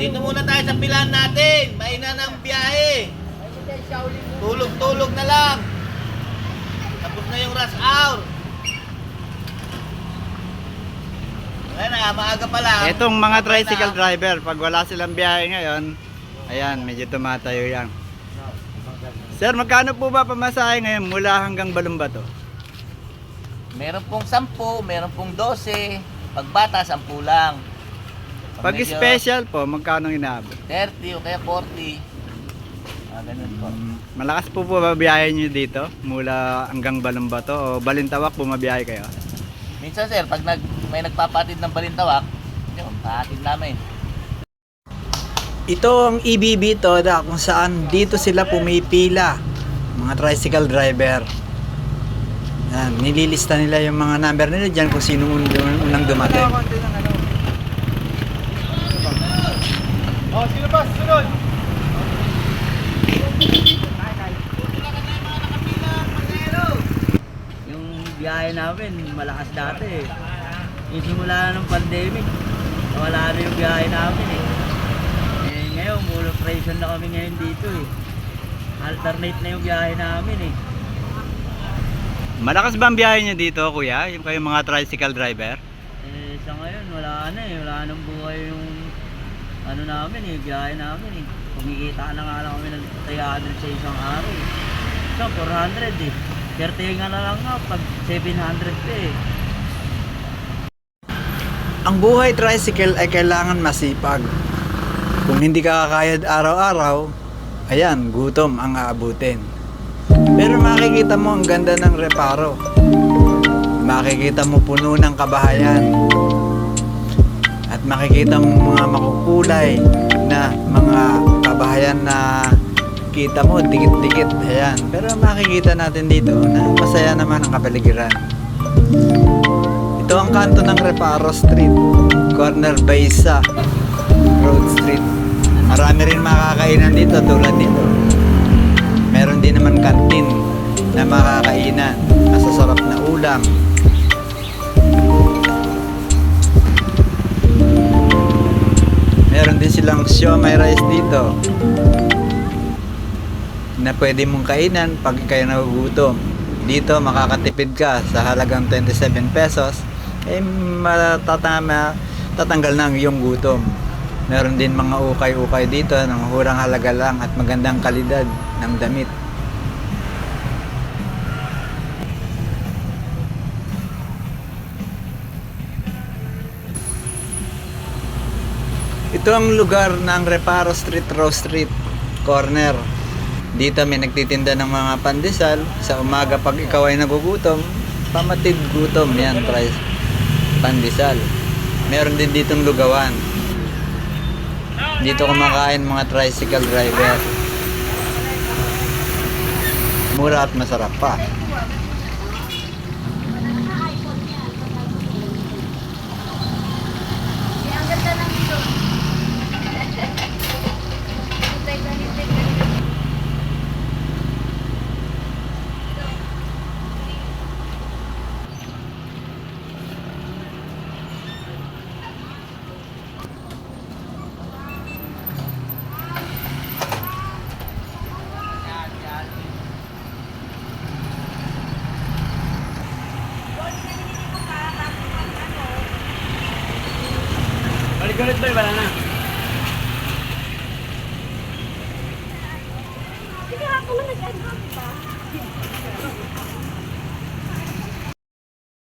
Dito muna tayo sa pilahan natin. Mahina ng biyahe. Tulog-tulog na lang. Tapos na yung rush hour. Ayan na, maaga pa lang. Itong mga tricycle driver, pag wala silang biyahe ngayon, ayan, medyo tumatayo yan. Sir, magkano po ba pamasahe ngayon mula hanggang Balumbato? Meron pong 10, meron pong 12. Pag bata, 10 lang. Pag medyo special po, magkano inaabot? 30 o kaya 40. Ganun po. Malakas po ba biyahe nyo dito mula hanggang Balumbato o Balintawak bumabiyahe kayo? Minsan sir, pag may nagpapatid ng Balintawak, yun, paatid namin. Ito ang EBB Toda kung saan dito sila pumipila, mga tricycle driver. Yan, nililista nila yung mga number nila dyan kung sino unang dumating. Oh, sino ba? Sunod! Yung biyahe namin, malakas dati eh. Yung simula ng pandemic, wala na yung biyahe namin eh. Eh ngayon, full operation na kami ngayon dito eh. Alternate na yung biyahe namin eh. Malakas ba ang biyahe nyo dito, kuya? Yung kayong mga tricycle driver? Eh sa ngayon, wala na eh. Wala nang buhay yung ano namin eh, biyahe namin eh. Kumikita na nga lang kami ng 300 sa isang araw eh. So, 400 eh. Pertenga na lang nga pag 700 pa eh. Ang buhay tricycle ay kailangan masipag. Kung hindi ka kakayod araw-araw, ayan, gutom ang aabutin. Pero makikita mo ang ganda ng reparo. Makikita mo puno ng kabahayan. At makikita mo mga makukulay na mga kabahayan na kita mo dikit-dikit. Ayan. Pero makikita natin dito na masaya naman ang kapaligiran. Ito ang kanto ng Reparo Street, corner by sa Road Street. Marami rin makakainan dito tulad nito. Meron din naman kantin na makakainan, masasarap na ulam. Meron din silang siomai rice dito na pwede mong kainan pag kayo nagugutom. Dito makakatipid ka sa halagang 27 pesos eh tatanggal na ang iyong gutom. Meron din mga ukay-ukay dito ng hurang halaga lang at magandang kalidad ng damit. Ito ang lugar ng Reparo Street, Rose Street, corner. Dito may nagtitinda ng mga pandesal. Sa umaga pag ikaw ay nagugutom, pamatid gutom yan, price pandesal. Meron din ditong lugawan. Dito kumakain mga tricycle driver. Mura at masarap pa. Balik-balik ba, wala na? Sige, ako na nag-ano pa.